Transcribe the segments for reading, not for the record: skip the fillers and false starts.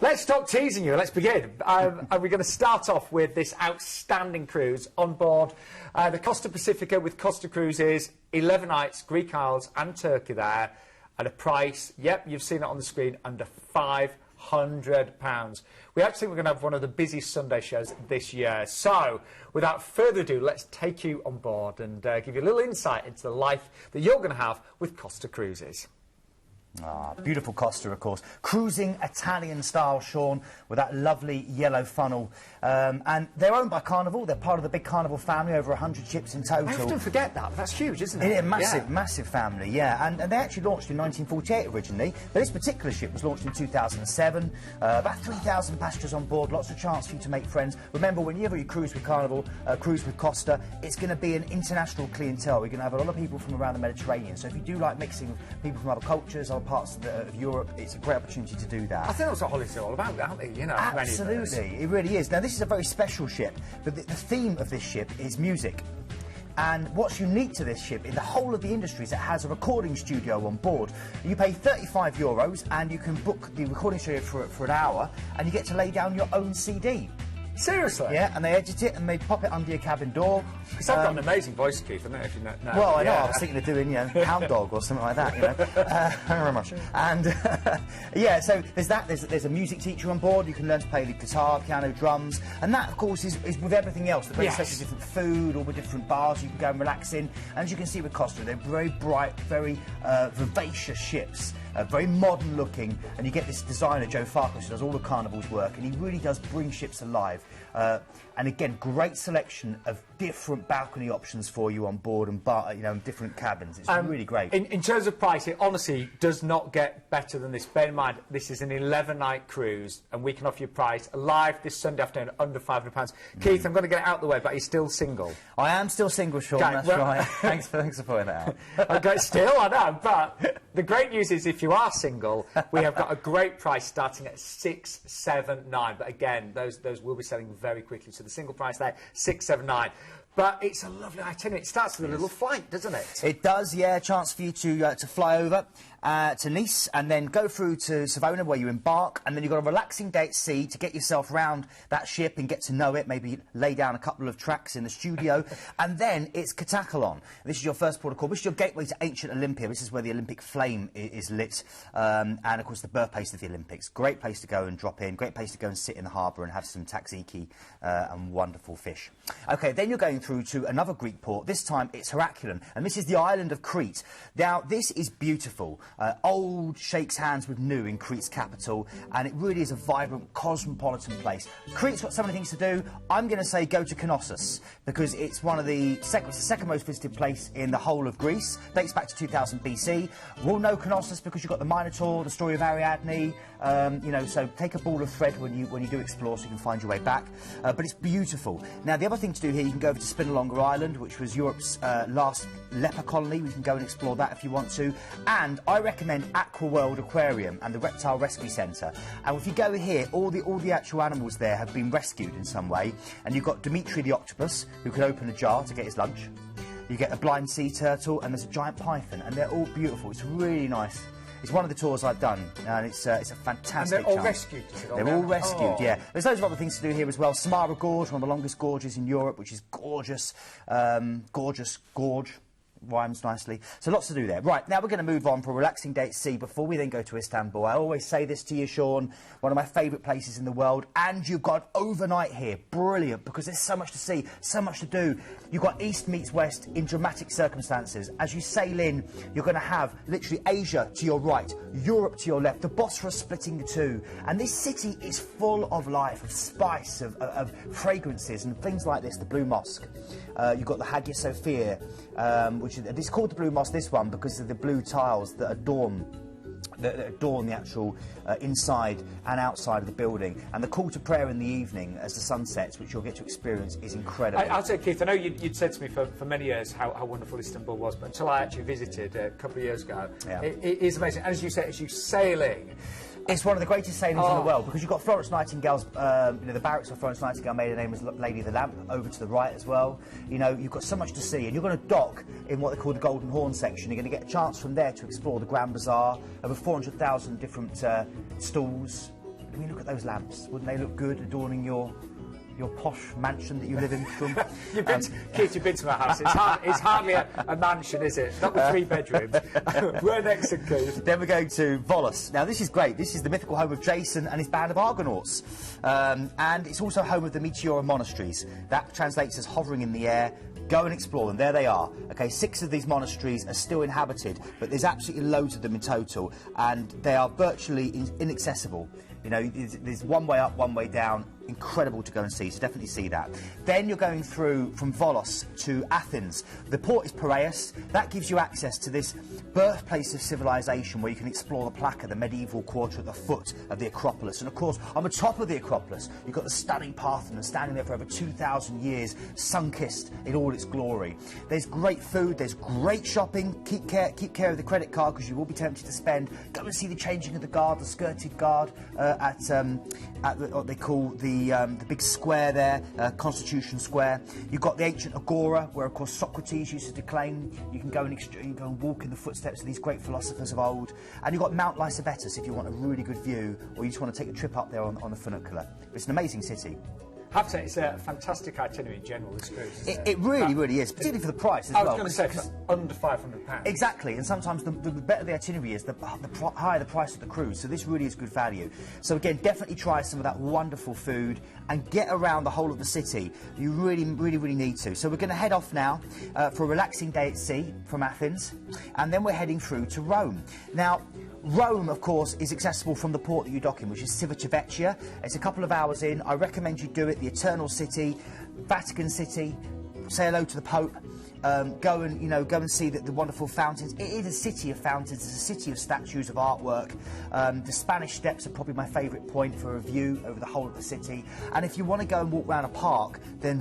Let's stop teasing you. Let's begin. We're going to start off with this outstanding cruise on board the Costa Pacifica with Costa Cruises, 11 nights, Greek Isles and Turkey there, at a price, yep, you've seen it on the screen, under £500. We actually we're going to have one of the busiest Sunday shows this year. So, without further ado, let's take you on board and give you a little insight into the life that you're going to have with Costa Cruises. Ah, beautiful Costa, of course. Cruising Italian style, Sean, with that lovely yellow funnel. And they're owned by Carnival. They're part of the big Carnival family, over 100 ships in total. I often forget that. That's huge, isn't it? It is a massive, massive family, yeah. And they actually launched in 1948 originally. But this particular ship was launched in 2007. About 3,000 passengers on board. Lots of chance for you to make friends. Remember, whenever you cruise with Carnival, cruise with Costa, it's going to be an international clientele. We're going to have a lot of people from around the Mediterranean. So if you do like mixing with people from other cultures, other parts of Europe, it's a great opportunity to do that. I think that's what holidays are all about, aren't they? You know, absolutely, it really is. Now, this is a very special ship, but the theme of this ship is music. And what's unique to this ship in the whole of the industry is it has a recording studio on board. You pay €35 and you can book the recording studio for an hour, and you get to lay down your own CD. Seriously? Yeah, and they edit it and they pop it under your cabin door. Because I've got an amazing voice, Keith, I don't know if you know. Well, I know, I was thinking of doing, you know, Hound Dog or something like that, you know. Thank you very much. And, yeah, so there's that, there's a music teacher on board, you can learn to play the guitar, piano, drums, and that, of course, is with everything else. The various sets of different food, all the different bars you can go and relax in. And as you can see with Costa, they're very bright, very vivacious ships. Very modern looking, and you get this designer, Joe Farkas, who does all the Carnival's work, and he really does bring ships alive. And again, great selection of different balcony options for you on board, and you know, different cabins. It's really great. In terms of price, it honestly does not get better than this. Bear in mind, this is an 11-night cruise, and we can offer you a price live this Sunday afternoon under £500. Keith, I'm going to get it out of the way, but you're still single. I am still single, Sean. That's right. Thanks for pointing that out. Okay, still, I know, but the great news is if you are single, we have got a great price starting at $679. But again, those will be selling very quickly. So the single price there, $679. But it's a lovely itinerary. It starts with a little flight, doesn't it? It does, yeah. A chance for you to fly over to Nice and then go through to Savona, where you embark, and then you've got a relaxing day at sea to get yourself round that ship and get to know it, maybe lay down a couple of tracks in the studio, and then it's Catacalon. This is your first port of call. This is your gateway to ancient Olympia. This is where the Olympic flame is lit, and, of course, the birthplace of the Olympics. Great place to go and drop in, great place to go and sit in the harbour and have some tzatziki and wonderful fish. OK, then you're going through to another Greek port. This time it's Heracleion, and this is the island of Crete. Now, this is beautiful. Old shakes hands with new in Crete's capital, and it really is a vibrant, cosmopolitan place. Crete's got so many things to do. I'm going to say go to Knossos, because it's one of the second most visited place in the whole of Greece. Dates back to 2000 BC. We'll know Knossos because you've got the Minotaur, the story of Ariadne. You know, so take a ball of thread when you do explore, so you can find your way back. But it's beautiful. Now, the other thing to do here, you can go over to Spinalonga Island, which was Europe's last leper colony. We can go and explore that if you want to. And I recommend Aqua World Aquarium and the Reptile Rescue Centre. And if you go here, all the actual animals there have been rescued in some way. And you've got Dimitri the octopus, who can open a jar to get his lunch. You get a blind sea turtle, and there's a giant python, and they're all beautiful. It's really nice. It's one of the tours I've done, and it's a fantastic. And they're all rescued. They're all rescued, yeah. There's loads of other things to do here as well. Samara Gorge, one of the longest gorges in Europe, which is gorgeous, gorgeous gorge. Rhymes nicely. So lots to do there. Right, now we're going to move on for a relaxing day at sea before we then go to Istanbul. I always say this to you, Sean, one of my favourite places in the world, and you've got overnight here. Brilliant, because there's so much to see, so much to do. You've got East meets West in dramatic circumstances. As you sail in, you're going to have literally Asia to your right, Europe to your left, the Bosphorus splitting the two. And this city is full of life, of spice, of fragrances and things like this, the Blue Mosque. You've got the Hagia Sophia, which it's called the Blue Mosque, this one, because of the blue tiles that adorn the actual inside and outside of the building. And the call to prayer in the evening as the sun sets, which you'll get to experience, is incredible. I'll say, Keith, I know you'd said to me for many years how wonderful Istanbul was, but until I actually visited a couple of years ago, it is amazing. As you say, as you sail in, It's one of the greatest sailings in the world, because you've got Florence Nightingale's, you know, the barracks of Florence Nightingale, made her name as Lady of the Lamp, over to the right as well. You know, you've got so much to see, and you're going to dock in what they call the Golden Horn section. You're going to get a chance from there to explore the Grand Bazaar, over 400,000 different stalls, I mean, look at those lamps. Wouldn't they look good adorning your posh mansion that you live in, Sean? Keith, you've been to my house. It's hardly a mansion, is it? Not with 3 bedrooms. Where next, Keith? Then we're going to Volos. Now, this is great. This is the mythical home of Jason and his band of Argonauts. And it's also home of the Meteora monasteries. That translates as hovering in the air. Go and explore them. There they are. Okay, 6 of these monasteries are still inhabited, but there's absolutely loads of them in total, and they are virtually inaccessible. You know, there's one way up, one way down. Incredible to go and see, so definitely see that. Then you're going through from Volos to Athens. The port is Piraeus. That gives you access to this birthplace of civilization where you can explore the Plaka, the medieval quarter at the foot of the Acropolis. And of course, on the top of the Acropolis, you've got the stunning Parthenon standing there for over 2,000 years, sun-kissed in all its glory. There's great food, there's great shopping. Keep care of the credit card because you will be tempted to spend. Go and see the changing of the guard, the skirted guard at what they call the big square there, Constitution Square. You've got the ancient Agora, where of course Socrates used to declaim. You can go and walk in the footsteps of these great philosophers of old. And you've got Mount Lysivetus if you want a really good view, or you just want to take a trip up there on the funicular. It's an amazing city. I have to say, it's a fantastic itinerary in general, this cruise. It really is, particularly for the price as well. I was going to say, for under £500. Exactly, and sometimes the better the itinerary is, the higher the price of the cruise, so this really is good value. So again, definitely try some of that wonderful food and get around the whole of the city. You really need to. So we're going to head off now for a relaxing day at sea from Athens, and then we're heading through to Rome. Now, Rome, of course, is accessible from the port that you dock in, which is Civitavecchia. It's a couple of hours in. I recommend you do it. The Eternal City, Vatican City, say hello to the Pope. Go and see the wonderful fountains. It is a city of fountains. It's a city of statues, of artwork. The Spanish Steps are probably my favourite point for a view over the whole of the city. And if you want to go and walk around a park, then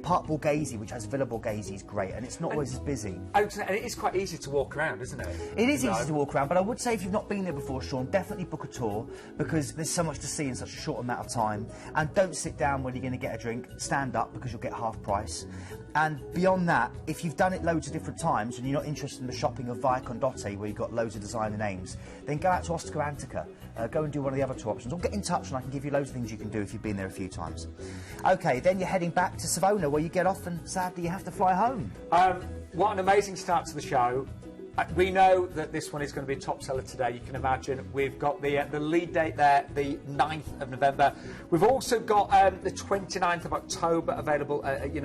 Park Borghese, which has Villa Borghese, is great, and it's not always as busy. And it is quite easy to walk around, isn't it? It is easy to walk around, but I would say if you've not been there before, Sean, definitely book a tour, because there's so much to see in such a short amount of time. And don't sit down when you're going to get a drink. Stand up, because you'll get half price. And beyond that, if you've done it loads of different times and you're not interested in the shopping of Via Condotte, where you've got loads of designer names, then go out to Oscar Antica. Go and do one of the other two options, or get in touch and I can give you loads of things you can do if you've been there a few times. OK, then you're heading back to Savona, where you get off and sadly you have to fly home. What an amazing start to the show. We know that this one is going to be a top seller today. You can imagine we've got the lead date there, the 9th of November. We've also got the 29th of October available.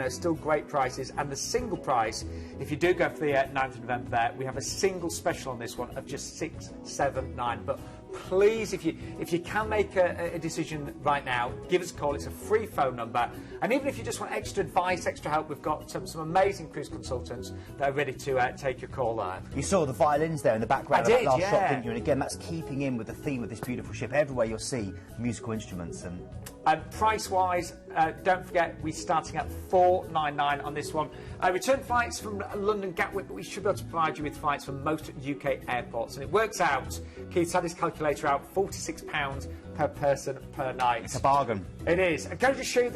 Still great prices, and the single price, if you do go for the 9th of November there, we have a single special on this one of just £679. But please, if you can make a decision right now, give us a call. It's a free phone number, and even if you just want extra advice, extra help, we've got some amazing cruise consultants that are ready to take your call there. You saw the violins there in the background of that last yeah. shot, didn't you? And again, that's keeping in with the theme of this beautiful ship. Everywhere you'll see musical instruments. And price-wise, don't forget, we're starting at $499 on this one. Return flights from London Gatwick, but we should be able to provide you with flights from most UK airports. And it works out, Keith's had his calculator out, £46 per person per night. It's a bargain. It is. And can I just show you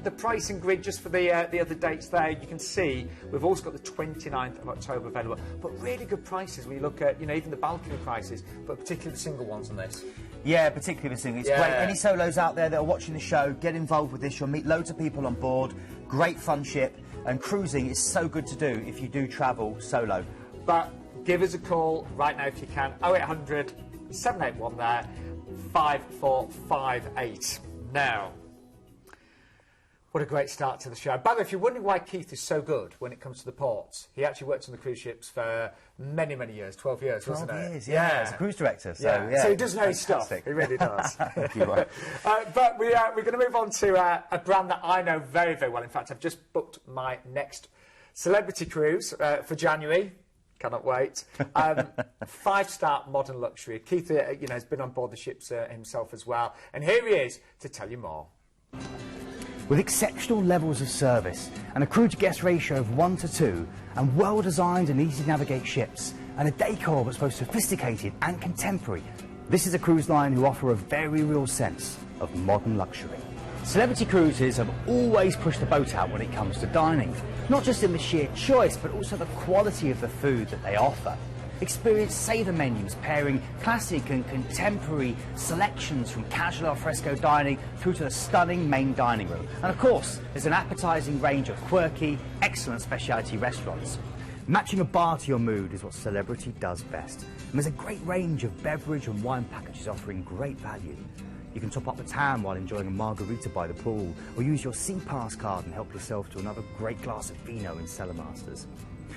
the pricing grid just for the other dates there? You can see we've also got the 29th of October available, but really good prices when you look at, even the balcony prices, but particularly the single ones on this. Yeah, particularly the single. It's great. Any solos out there that are watching the show, get involved with this. You'll meet loads of people on board. Great fun ship, and cruising is so good to do if you do travel solo. But give us a call right now if you can. 0800 781 there, 5458. Now, what a great start to the show. By the way, if you're wondering why Keith is so good when it comes to the ports, he actually worked on the cruise ships for many, many years, 12 years, wasn't it? 12 years, yeah. As a cruise director. So, yeah. So he does know his stuff. He really does. Thank you, Mike. But we're going to move on to a brand that I know very, very well. In fact, I've just booked my next celebrity cruise for January. Cannot wait. 5-star modern luxury. Keith, has been on board the ships himself as well. And here he is to tell you more. With exceptional levels of service and a crew-to-guest ratio of 1:2, and well-designed and easy-to-navigate ships, and a decor that's both sophisticated and contemporary, this is a cruise line who offer a very real sense of modern luxury. Celebrity Cruises have always pushed the boat out when it comes to dining, not just in the sheer choice, but also the quality of the food that they offer. Experience saver menus pairing classic and contemporary selections from casual al fresco dining through to the stunning main dining room. And of course, there's an appetising range of quirky, excellent specialty restaurants. Matching a bar to your mood is what Celebrity does best. And there's a great range of beverage and wine packages offering great value. You can top up the tan while enjoying a margarita by the pool, or use your Sea Pass card and help yourself to another great glass of vino in Cellar Masters.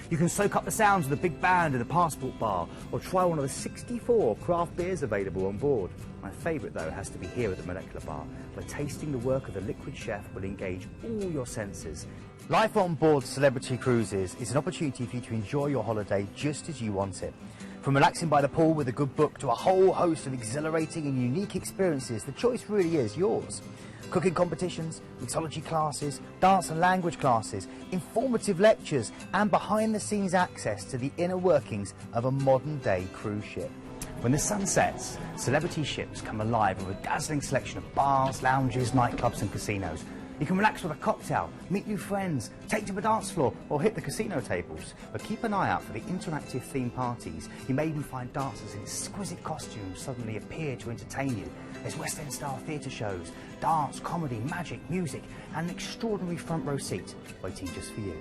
You can soak up the sounds of the big band in the Passport Bar, or try one of the 64 craft beers available on board. My favourite, though, has to be here at the Molecular Bar, where tasting the work of the liquid chef will engage all your senses. Life on board Celebrity Cruises is an opportunity for you to enjoy your holiday just as you want it. From relaxing by the pool with a good book to a whole host of exhilarating and unique experiences, the choice really is yours. Cooking competitions, mixology classes, dance and language classes, informative lectures, and behind-the-scenes access to the inner workings of a modern-day cruise ship. When the sun sets, Celebrity ships come alive with a dazzling selection of bars, lounges, nightclubs and casinos. You can relax with a cocktail, meet new friends, take to the dance floor or hit the casino tables. But keep an eye out for the interactive theme parties. You may even find dancers in exquisite costumes suddenly appear to entertain you. There's West End style theatre shows, dance, comedy, magic, music and an extraordinary front row seat waiting just for you.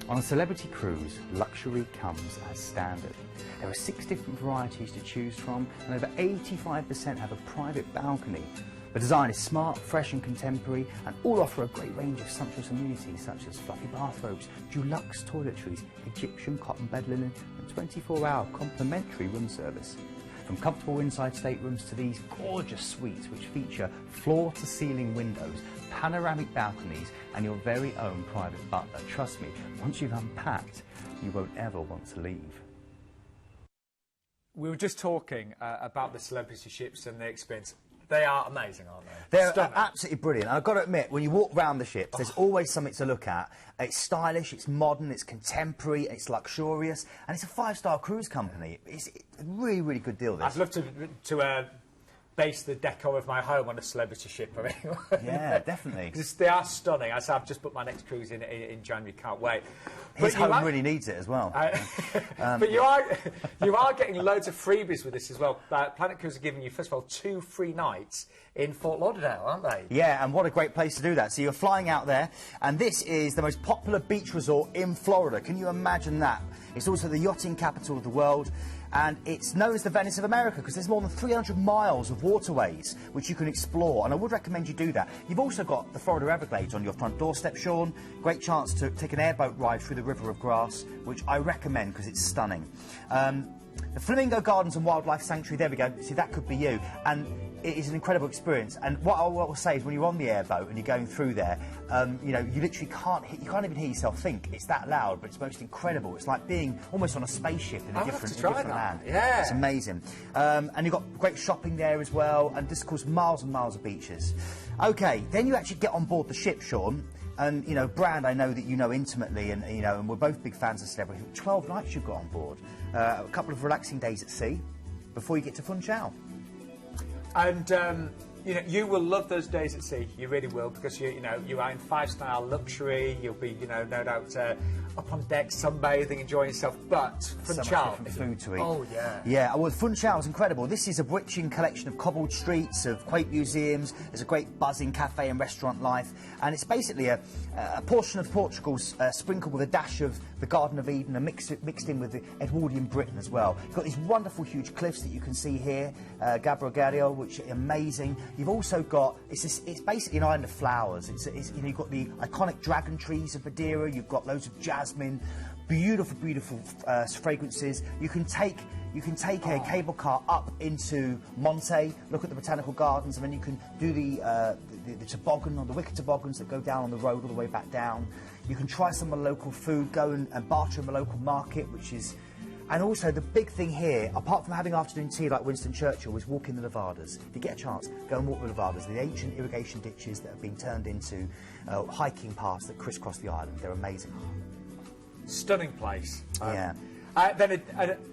On a Celebrity cruise, luxury comes as standard. There are 6 different varieties to choose from and over 85% have a private balcony. The design is smart, fresh and contemporary, and all offer a great range of sumptuous amenities such as fluffy bathrobes, deluxe toiletries, Egyptian cotton bed linen, and 24-hour complimentary room service. From comfortable inside staterooms to these gorgeous suites which feature floor-to-ceiling windows, panoramic balconies, and your very own private butler. Trust me, once you've unpacked, you won't ever want to leave. We were just talking about the Celebrity ships and the experience. They are amazing, aren't they? They're Stunning. absolutely brilliant. And I've got to admit, when you walk round the ships, there's always something to look at. It's stylish, it's modern, it's contemporary, it's luxurious, and it's a 5-star cruise company. It's a really, really good deal, this. I'd love to base the decor of my home on a Celebrity ship. I mean, yeah, definitely. Because they are stunning. I've just booked my next cruise in January. Can't wait. His home really needs it as well. But you are getting loads of freebies with this as well. Planet Cruise are giving you, first of all, 2 free nights in Fort Lauderdale, aren't they? Yeah, and what a great place to do that. So you're flying out there, and this is the most popular beach resort in Florida. Can you imagine that? It's also the yachting capital of the world, and it's known as the Venice of America because there's more than 300 miles of waterways which you can explore, and I would recommend you do that. You've also got the Florida Everglades on your front doorstep, Sean. Great chance to take an airboat ride through the River of Grass, which I recommend because it's stunning. The Flamingo Gardens and Wildlife Sanctuary, there we go. See, that could be you. And it is an incredible experience. And what I will say is when you're on the airboat and you're going through there, you know, you literally can't even hear yourself think. It's that loud, but it's most incredible. It's like being almost on a spaceship in a different land. Yeah. It's amazing. And you've got great shopping there as well, and just, of course, miles and miles of beaches. OK, then you actually get on board the ship, Sean. And, you know, Brand, I know that you know intimately, and, you know, and we're both big fans of Celebrity. 12 nights you've got on board. A couple of relaxing days at sea before you get to Funchal. And, you know, you will love those days at sea. You really will, because, you know, you are in 5-star luxury. You'll be, you know, no doubt up on deck, sunbathing, enjoying yourself. But Funchal, food to eat. Oh, yeah. Yeah, well, Funchal is incredible. This is a bewitching collection of cobbled streets, of quaint museums. There's a great buzzing cafe and restaurant life. And it's basically a portion of Portugal sprinkled with a dash of the Garden of Eden and mixed in with the Edwardian Britain as well. You've got these wonderful huge cliffs that you can see here, Gabriel, which are amazing. You've also got, it's basically an island of flowers. You know, you've got the iconic dragon trees of Madeira. You've got loads of jasmine, beautiful, beautiful fragrances. You can take a cable car up into Monte, look at the botanical gardens, and then you can do the toboggan, or the wicker toboggans that go down on the road all the way back down. You can try some of the local food, go and barter in the local market, which is... And also, the big thing here, apart from having afternoon tea like Winston Churchill, is walking the Nevadas. If you get a chance, go and walk the Nevadas, the ancient irrigation ditches that have been turned into hiking paths that crisscross the island. They're amazing. Stunning place. Yeah. Then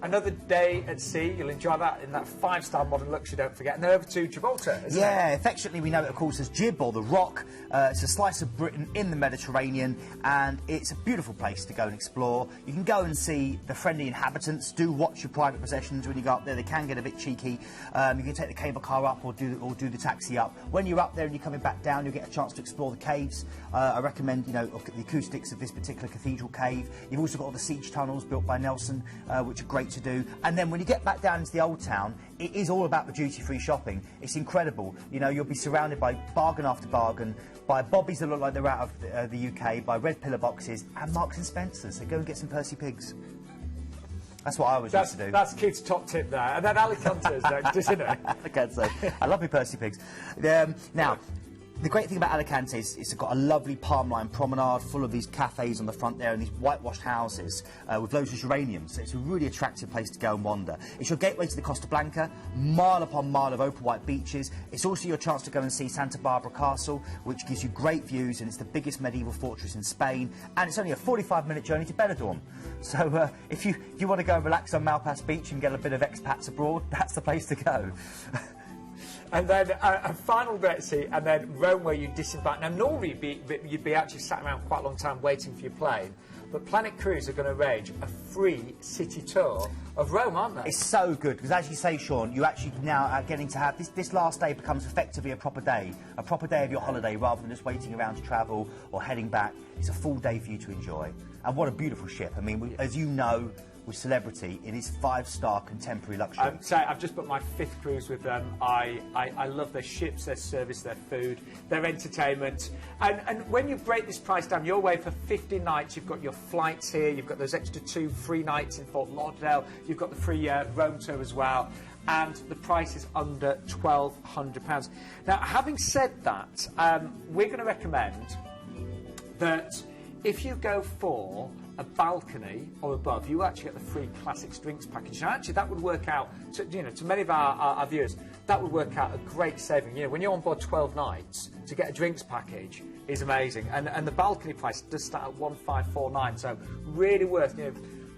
another day at sea, you'll enjoy that in that 5-star modern luxury, don't forget. And then over to Gibraltar, isn't it? Yeah, affectionately we know it, of course, as Gib or the Rock. It's a slice of Britain in the Mediterranean, and it's a beautiful place to go and explore. You can go and see the friendly inhabitants. Do watch your private possessions when you go up there. They can get a bit cheeky. You can take the cable car up or do the taxi up. When you're up there and you're coming back down, you'll get a chance to explore the caves. I recommend, you know, look at the acoustics of this particular cathedral cave. You've also got all the siege tunnels built by Nelson, which are great to do. And then when you get back down into the old town, it is all about the duty-free shopping. It's incredible. You know, you'll be surrounded by bargain after bargain, by Bobbies that look like they're out of the UK, by red pillar boxes, and Marks and Spencer's. So go and get some Percy Pigs. That's what I always used to do. That's Keith's top tip there. And then Alicante's next, isn't it? I can't say. I love my Percy Pigs. Now, the great thing about Alicante is it's got a lovely palm line promenade full of these cafes on the front there and these whitewashed houses with loads of geraniums. So it's a really attractive place to go and wander. It's your gateway to the Costa Blanca, mile upon mile of open white beaches. It's also your chance to go and see Santa Barbara Castle, which gives you great views, and it's the biggest medieval fortress in Spain. And it's only a 45-minute journey to Benidorm. So if you want to go and relax on Malpas Beach and get a bit of expats abroad, that's the place to go. And then a final day at sea, and then Rome, where you disembark. Now, normally you'd be actually sat around quite a long time waiting for your plane, but Planet Cruise are going to arrange a free city tour of Rome, aren't they? It's so good, because as you say, Sean, you actually now are getting to have... This last day becomes effectively a proper day of your holiday, rather than just waiting around to travel or heading back. It's a full day for you to enjoy. And what a beautiful ship. I mean, as you know, with Celebrity, it is 5-star contemporary luxury. So I've just booked my 5th cruise with them. I love their ships, their service, their food, their entertainment. And when you break this price down, you're away for 50 nights. You've got your flights here. You've got those extra 2 free nights in Fort Lauderdale. You've got the free Rome tour as well. And the price is under £1,200. Now, having said that, we're going to recommend that if you go for a balcony or above, you actually get the free Classics Drinks package. And actually, that would work out, to many of our viewers, that would work out a great saving. You know, when you're on board 12 nights, to get a drinks package is amazing. And the balcony price does start at 1,549, so really worth,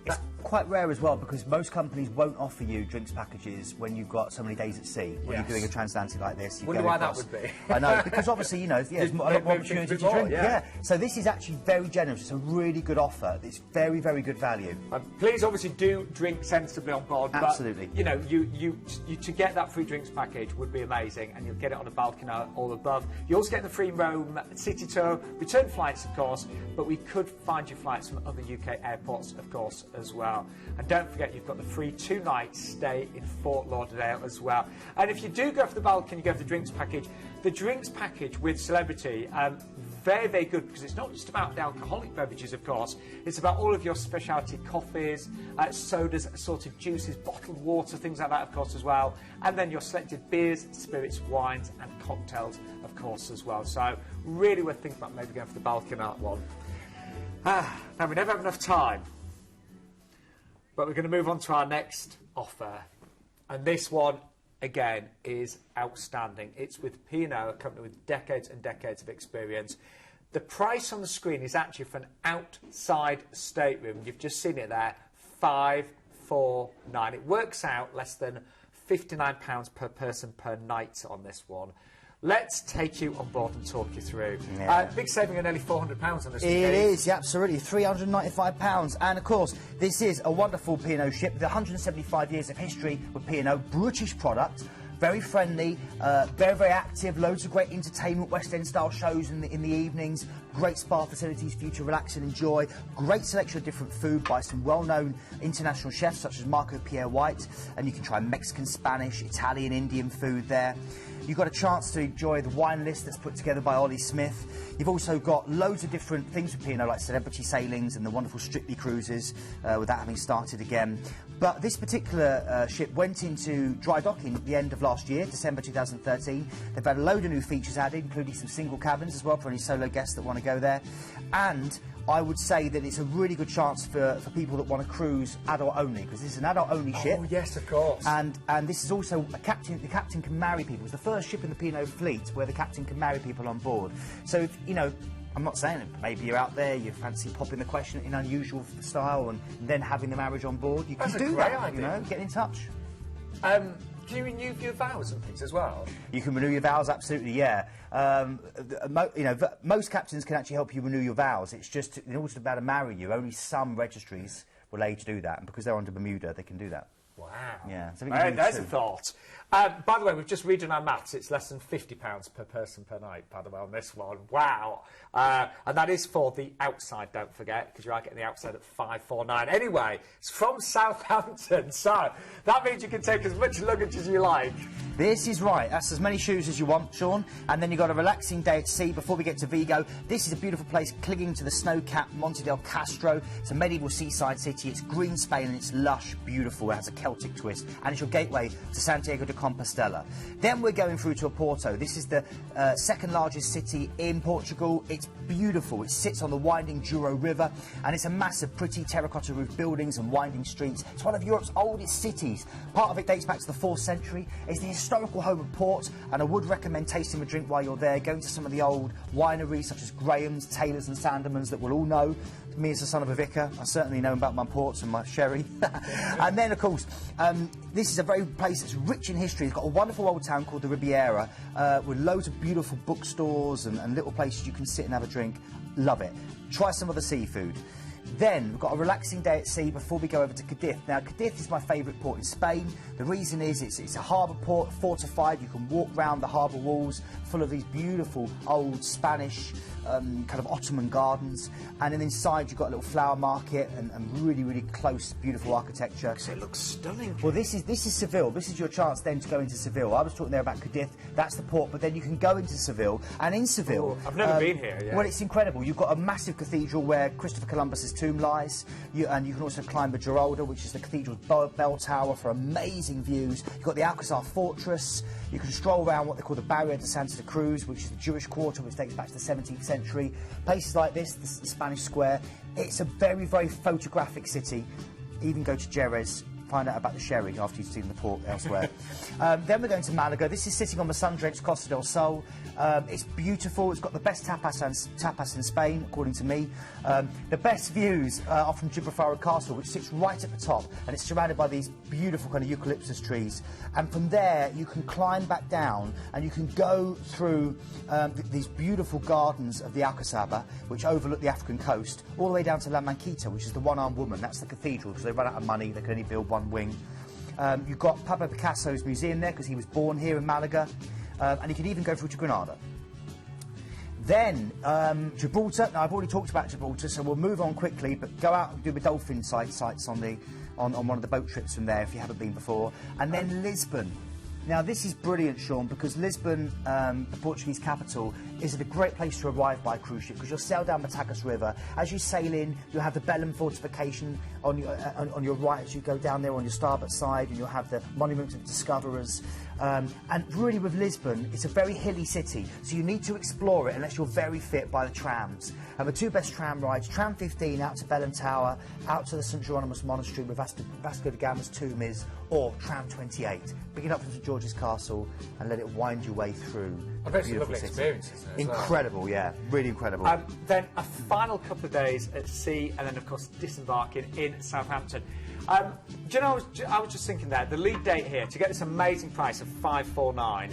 It's quite rare as well, because most companies won't offer you drinks packages when you've got so many days at sea. When you're doing a transatlantic like this, wonder why that would be. I know, because obviously, there's a lot more opportunity to drink. Yeah. So this is actually very generous. It's a really good offer. It's very, very good value. Please, obviously, do drink sensibly on board. Absolutely. But, you to get that free drinks package would be amazing, and you'll get it on a balcony or above. You also get the free Rome city tour, return flights, of course, but we could find you flights from other UK airports, of course, as well. And don't forget, you've got the free 2-night stay in Fort Lauderdale as well. And if you do go for the balcony, you go for the drinks package. The drinks package with Celebrity, very, very good, because it's not just about the alcoholic beverages, of course. It's about all of your specialty coffees, sodas, assorted juices, bottled water, things like that, of course, as well. And then your selected beers, spirits, wines, and cocktails, of course, as well. So really worth thinking about maybe going for the balcony one. Now, we never have enough time, but we're going to move on to our next offer. And this one, again, is outstanding. It's with P&O, a company with decades and decades of experience. The price on the screen is actually for an outside stateroom. You've just seen it there, £549. It works out less than £59 per person per night on this one. Let's take you on board and talk you through. Big saving of nearly £400 on this. It is, yeah, absolutely, £395. And of course, this is a wonderful P&O ship with 175 years of history with P&O, British product. Very friendly, very, very active, loads of great entertainment, West End style shows in the evenings, great spa facilities for you to relax and enjoy, great selection of different food by some well-known international chefs such as Marco Pierre White, and you can try Mexican, Spanish, Italian, Indian food there. You've got a chance to enjoy the wine list that's put together by Ollie Smith. You've also got loads of different things with P&O, like Celebrity Sailings and the wonderful Strictly Cruises, with that having started again. But this particular ship went into dry docking at the end of last year, December 2013. They've had a load of new features added, including some single cabins as well for any solo guests that want to go there. And I would say that it's a really good chance for people that want to cruise adult only, because this is an adult only ship. Oh yes, of course. And this is also the captain can marry people. It's the first ship in the P&O fleet where the captain can marry people on board. So if, I'm not saying it. Maybe you're out there, you fancy popping the question in unusual style and then having the marriage on board. You can That's a do great that, idea. you know, get in touch. Can you renew your vows and things as well? You can renew your vows, absolutely, yeah. Most captains can actually help you renew your vows. It's just, in order to be able to marry you, only some registries will allow you to do that. And because they're under Bermuda, they can do that. Wow. Yeah. So There's a thought. By the way, we've just redone our maths. It's less than £50 per person per night, by the way, on this one. Wow. And that is for the outside, don't forget, because you are getting the outside at £549. Anyway, it's from Southampton, so that means you can take as much luggage as you like. This is right. That's as many shoes as you want, Sean. And then you've got a relaxing day at sea before we get to Vigo. This is a beautiful place clinging to the snow-capped Monte del Castro. It's a medieval seaside city. It's green Spain and it's lush, beautiful. It has a Celtic twist. And it's your gateway to Santiago de Compostela. Then we're going through to Oporto. This is the second largest city in Portugal. It's beautiful. It sits on the winding Douro River and it's a massive, pretty terracotta roof buildings and winding streets. It's one of Europe's oldest cities. Part of it dates back to the 4th century. It's the historical home of port, and I would recommend tasting a drink while you're there, going to some of the old wineries such as Graham's, Taylor's and Sandeman's that we'll all know. Me as the son of a vicar, I certainly know about my ports and my sherry. And then, of course, this is a very place that's rich in history. It's got a wonderful old town called the Riviera with loads of beautiful bookstores and little places you can sit and have a drink. Love it. Try some of the seafood. Then we've got a relaxing day at sea before we go over to Cadiz. Now, Cadiz is my favourite port in Spain. The reason is it's a harbour port, fortified. You can walk round the harbour walls full of these beautiful old Spanish kind of Ottoman gardens. And then inside you've got a little flower market and really, really close, beautiful architecture. It looks stunning. Well, this is Seville. This is your chance then to go into Seville. I was talking there about Cadiz. That's the port, but then you can go into Seville. And in Seville... I've never been here, yeah. Well, it's incredible. You've got a massive cathedral where Christopher Columbus's tomb lies. And you can also climb the Giralda, which is the cathedral's bell tower, for amazing views. You've got the Alcazar Fortress. You can stroll around what they call the Barrio de Santa Cruz, which is the Jewish quarter, which dates back to the 17th century. Places like this, the Spanish Square. It's a very, very photographic city. Even go to Jerez, find out about the sherry after you've seen the port elsewhere. Then we're going to Malaga. This is sitting on the sun-drenched Costa del Sol. It's beautiful. It's got the best tapas in Spain, according to me. The best views are from Gibraltar Castle, which sits right at the top, and it's surrounded by these beautiful kind of eucalyptus trees. And from there, you can climb back down, and you can go through these beautiful gardens of the Alcazaba, which overlook the African coast, all the way down to La Manquita, which is the one-armed woman. That's the cathedral, because they run out of money. They can only build one wing. You've got Pablo Picasso's museum there, because he was born here in Malaga. And you can even go through to Granada. Then, Gibraltar. Now, I've already talked about Gibraltar, so we'll move on quickly, but go out and do the dolphin sites on one of the boat trips from there if you haven't been before. And then Lisbon. Now, this is brilliant, Sean, because Lisbon, the Portuguese capital, is a great place to arrive by cruise ship, because you'll sail down the Tagus River. As you sail in, you'll have the Belém fortification on your right as you go down there on your starboard side, and you'll have the Monument of Discoverers. And really, with Lisbon, it's a very hilly city, so you need to explore it unless you're very fit by the trams. And the two best tram rides, Tram 15 out to Belém Tower, out to the St Geronimus Monastery where Vasco da Gama's tomb is, or Tram 28. Pick it up from St George's Castle and let it wind your way through. I bet it's a lovely experience, isn't it? Incredible, yeah, really incredible. Then a final couple of days at sea, and then, of course, disembarking in Southampton. Do you know, I was just thinking there, the lead date here, to get this amazing price of $549,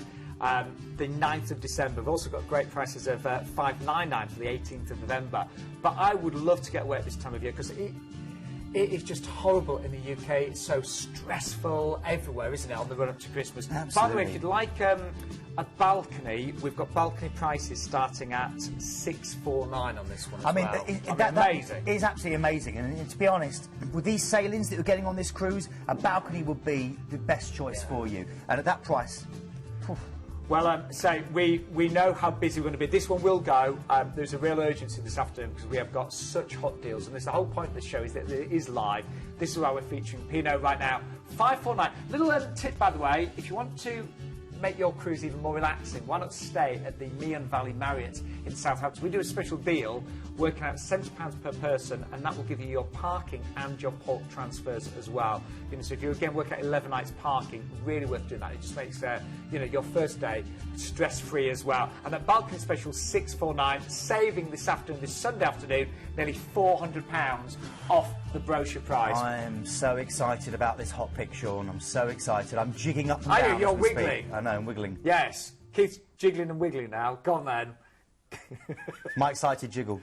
the 9th of December. We've also got great prices of $599 for the 18th of November. But I would love to get away at this time of year, because it is just horrible in the UK. It's so stressful everywhere, isn't it, on the run-up to Christmas? Absolutely. By the way, if you'd like a balcony, we've got balcony prices starting at $649 on this one as well. Amazing. It is absolutely amazing. And to be honest, with these sailings that you're getting on this cruise, a balcony would be the best choice for you. And at that price... Well, so we know how busy we're going to be. This one will go. There's a real urgency this afternoon because we have got such hot deals. And this, the whole point of the show is that it is live. This is why we're featuring Pinot right now. $549. Little tip, by the way, if you want to make your cruise even more relaxing, why not stay at the Meon Valley Marriott in Southampton? We do a special deal working out £70 per person, and that will give you your parking and your port transfers as well. You know, so if you again work out 11 nights parking, really worth doing that. It just makes you know, your first day stress-free as well. And that balcony special 649, saving this afternoon, this Sunday afternoon, nearly £400 off the brochure price. I am so excited about this hot pick, Sean. I'm so excited. I'm jigging up and Are down. you? You're as we speak. wiggling. I know, I'm wiggling. Yes, Keith's jiggling and wiggling now. Go on then. My excited jiggle.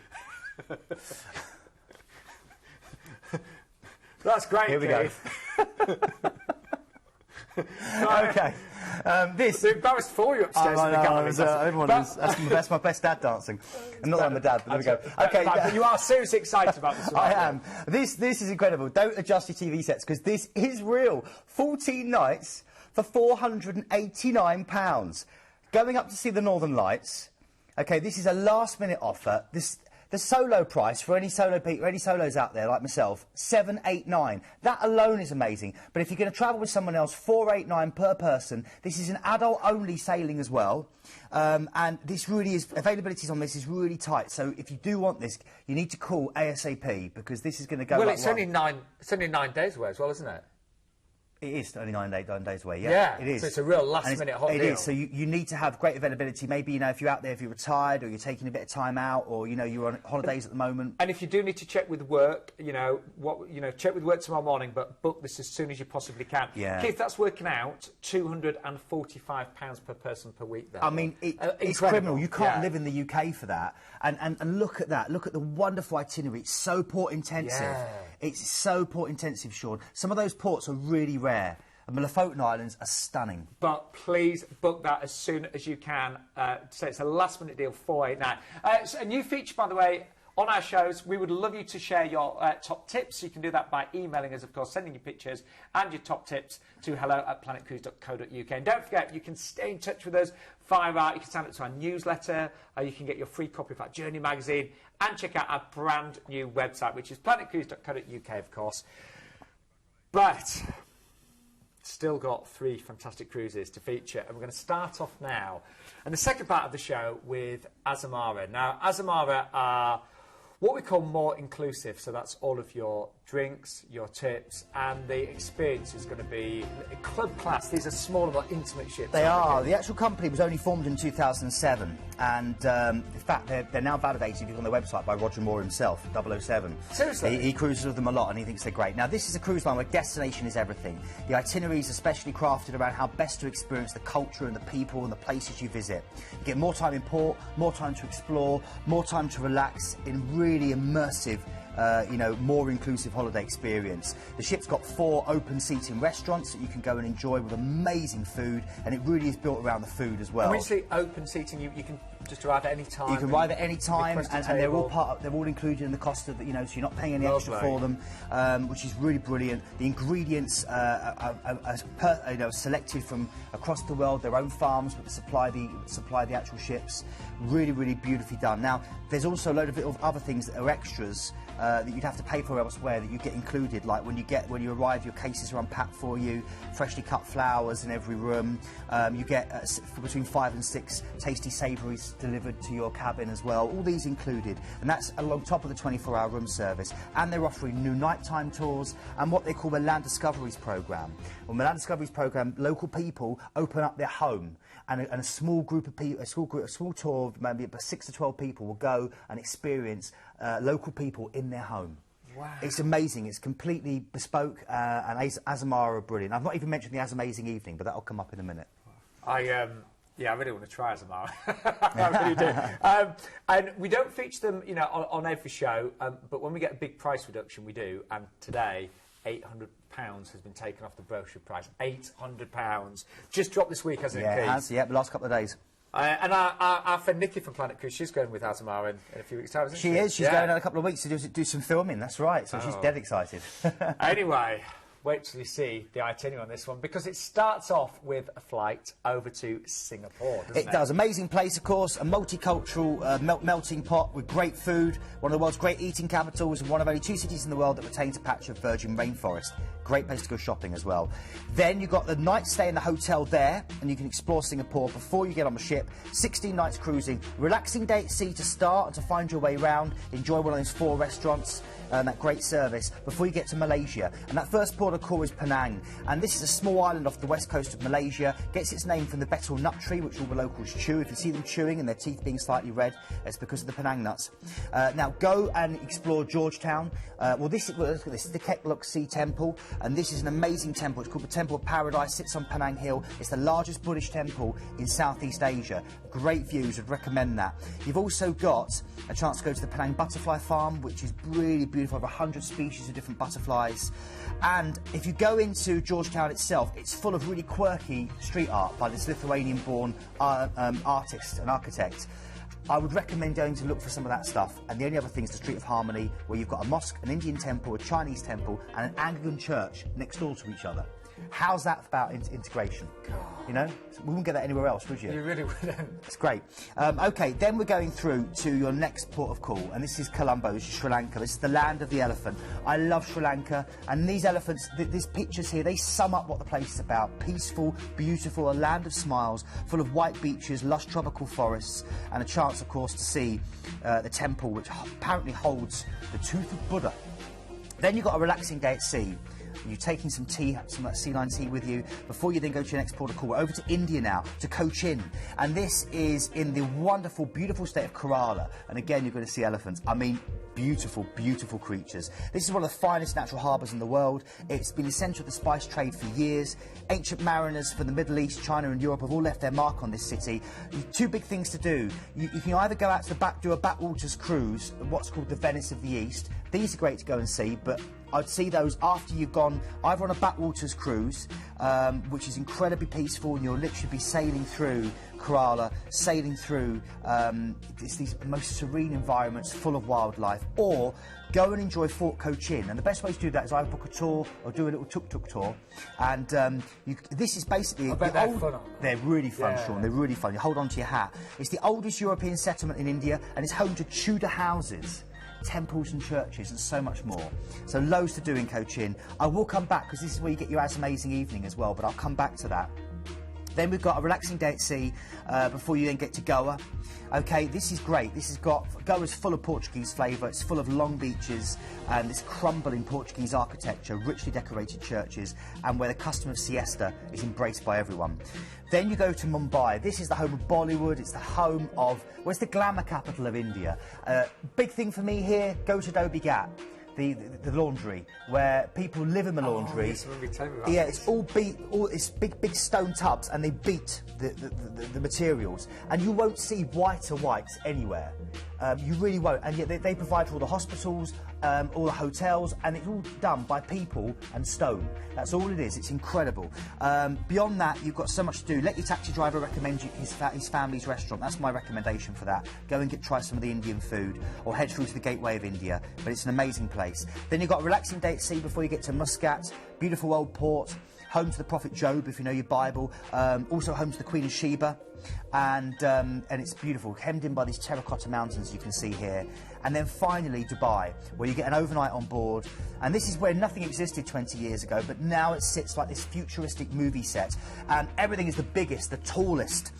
That's great, Here we Keith. Okay. This. They're embarrassed for you upstairs in the gallery. Everyone is. That's my best dad dancing. And not that I'm a dad, but there we go. Okay. But you are seriously excited about this one. I am. This is incredible. Don't adjust your TV sets because this is real. 14 nights for £489. Going up to see the Northern Lights. Okay, this is a last-minute offer. The solo price for any solos out there like myself, £789. That alone is amazing. But if you're going to travel with someone else, £489 per person. This is an adult-only sailing as well. And this really is, availability on this is really tight. So if you do want this, you need to call ASAP because this is going to go. Well, like it's only 9 days away as well, isn't it? It is only 9 days away, Yeah, it is. so it's a real last-minute hot deal. It is, so you need to have great availability. Maybe, you know, if you're out there, if you're retired or you're taking a bit of time out or, you know, you're on holidays at the moment. And if you do need to check with work, check with work tomorrow morning, but book this as soon as you possibly can. Yeah. Keith, that's working out £245 per person per week there. I mean, it's criminal. You can't live in the UK for that. And look at that. Look at the wonderful itinerary. It's so port-intensive. Yeah. It's so port-intensive, Sean. Some of those ports are really rare. And the Lofoten Islands are stunning. But please book that as soon as you can. So it's a last-minute deal, £489. It's a new feature, by the way, on our shows. We would love you to share your top tips. You can do that by emailing us, of course, sending your pictures and your top tips to hello@planetcruise.co.uk. And don't forget, you can stay in touch with us via you can sign up to our newsletter, you can get your free copy of our Journey magazine, and check out our brand new website, which is planetcruise.co.uk, of course. Right. Still got 3 fantastic cruises to feature, and we're going to start off now and the second part of the show with Azamara. Now, Azamara are what we call more inclusive, so that's all of your drinks, your tips, and the experience is going to be club class. These are smaller, more intimate ships. They are. The actual company was only formed in 2007, and in fact, they're now validated on their website by Roger Moore himself, 007. Seriously? He cruises with them a lot, and he thinks they're great. Now, this is a cruise line where destination is everything. The itinerary is especially crafted around how best to experience the culture and the people and the places you visit. You get more time in port, more time to explore, more time to relax in really immersive, more inclusive holiday experience. The ship's got 4 open seating restaurants that you can go and enjoy with amazing food, and it really is built around the food as well. And when you say open seating, you can just arrive at any time. You can arrive at any time, and they're all included in the cost of so you're not paying any extra for them, which is really brilliant. The ingredients are selected from across the world, their own farms, but supply the actual ships. Really, really beautifully done. Now, there's also a load of other things that are extras that you'd have to pay for elsewhere that you get included, like when you arrive, your cases are unpacked for you, freshly cut flowers in every room. You get between 5 and 6 tasty savouries delivered to your cabin as well. All these included, and that's along top of the 24-hour room service. And they're offering new nighttime tours and what they call the Land Discoveries programme. On the Land Discoveries programme, local people open up their home, and a small group of people, a small tour of maybe 6 to 12 people will go and experience local people in their home. Wow. It's amazing. It's completely bespoke, and Azamara are brilliant. I've not even mentioned the Azamazing Evening, but that'll come up in a minute. I really want to try Azamara. I really do. And we don't feature them, on every show, but when we get a big price reduction, we do. And today, £800 has been taken off the brochure price. £800. Just dropped this week, hasn't it, Keith? Yeah, it has. Yeah, the last couple of days. And our friend Nikki from Planet Cruise, she's going with Azamara in a few weeks' time, isn't she? She is. She's going in a couple of weeks to do some filming. That's right. So she's dead excited. Anyway, wait till you see the itinerary on this one, because it starts off with a flight over to Singapore, doesn't it? It does. Amazing place, of course, a multicultural melting pot with great food, one of the world's great eating capitals, and one of only 2 cities in the world that retains a patch of virgin rainforest. Great place to go shopping as well. Then you've got the night stay in the hotel there, and you can explore Singapore before you get on the ship. 16 nights cruising, relaxing day at sea to start and to find your way round. Enjoy one of those 4 restaurants and that great service before you get to Malaysia. And that first port of call is Penang, and this is a small island off the west coast of Malaysia. Gets its name from the betel nut tree, which all the locals chew. If you see them chewing and their teeth being slightly red, it's because of the Penang nuts. Now go and explore Georgetown. This is the Kek Luk Sea Temple, and this is an amazing temple. It's called the Temple of Paradise. Sits on Penang Hill. It's the largest Buddhist temple in Southeast Asia. Great views. Would recommend that. You've also got a chance to go to the Penang Butterfly Farm, which is really beautiful. Over 100 species of different butterflies. And if you go into Georgetown itself, it's full of really quirky street art by this Lithuanian-born artist and architect. I would recommend going to look for some of that stuff. And the only other thing is the Street of Harmony, where you've got a mosque, an Indian temple, a Chinese temple, and an Anglican church next door to each other. How's that about integration? God. You know, we wouldn't get that anywhere else, would you? You really wouldn't. It's great. OK, then we're going through to your next port of call, and this is Colombo, Sri Lanka. This is the land of the elephant. I love Sri Lanka, and these elephants, these pictures here, they sum up what the place is about. Peaceful, beautiful, a land of smiles, full of white beaches, lush tropical forests, and a chance, of course, to see the temple, which apparently holds the tooth of Buddha. Then you've got a relaxing day at sea. You're taking some tea, some of that sea line tea with you before you then go to your next port of call. We're over to India now, to Cochin. And this is in the wonderful, beautiful state of Kerala. And again, you're going to see elephants. I mean, beautiful, beautiful creatures. This is one of the finest natural harbours in the world. It's been essential to the spice trade for years. Ancient mariners from the Middle East, China and Europe have all left their mark on this city. 2 big things to do. You can either go out to the back, do a backwaters cruise, what's called the Venice of the East. These are great to go and see, but I'd see those after you've gone either on a backwaters cruise, which is incredibly peaceful, and you'll literally be sailing through Kerala, sailing through these most serene environments full of wildlife, or go and enjoy Fort Cochin. And the best way to do that is either book a tour or do a little tuk-tuk tour. And this is basically... I bet they're fun, aren't they? They're really fun, Yeah. Sean. They're really fun. You hold on to your hat. It's the oldest European settlement in India, and it's home to Tudor houses, temples and churches, and so much more. So loads to do in Cochin. I will come back, because this is where you get your amazing evening as well, but I'll come back to that. Then we've got a relaxing day at sea before you then get to Goa. OK, this is great. Goa's full of Portuguese flavour. It's full of long beaches and this crumbling Portuguese architecture, richly decorated churches, and where the custom of siesta is embraced by everyone. Then you go to Mumbai. This is the home of Bollywood. It's the home of... Well, it's the glamour capital of India. Big thing for me here, go to Dhobi Ghat. The laundry, where people live in the laundry. Yes, I remember you telling me about yeah, this. it's big stone tubs, and they beat the materials, and you won't see whiter whites anywhere. You really won't, and yet they provide for all the hospitals, all the hotels, and it's all done by people and stone. That's all it is. It's incredible. Beyond that, you've got so much to do. Let your taxi driver recommend you his family's restaurant. That's my recommendation for that. Go and try some of the Indian food, or head through to the Gateway of India. But it's an amazing place. Then you've got a relaxing day at sea before you get to Muscat. Beautiful old port. Home to the Prophet Job, if you know your Bible. Also home to the Queen of Sheba. And it's beautiful, hemmed in by these terracotta mountains you can see here. And then finally Dubai, where you get an overnight on board. And this is where nothing existed 20 years ago, but now it sits like this futuristic movie set. And everything is the biggest, the tallest.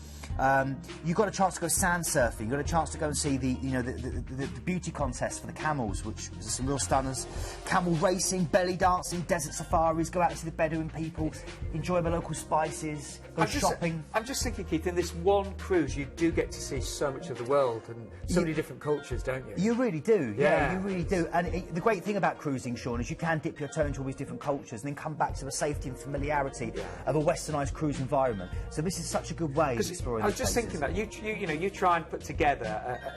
You got a chance to go sand surfing. You got a chance to go and see the beauty contest for the camels, which is some real stunners. Camel racing, belly dancing, desert safaris. Go out and see the Bedouin people, enjoy the local spices, go shopping. I'm just thinking, Keith, in this one cruise, you do get to see so much of the world and so many different cultures, don't you? You really do. Yeah, Yeah. you really do. And the great thing about cruising, Sean, is you can dip your toe into all these different cultures and then come back to the safety and familiarity of a westernised cruise environment. So this is such a good way of exploring. I was just thinking that you try and put together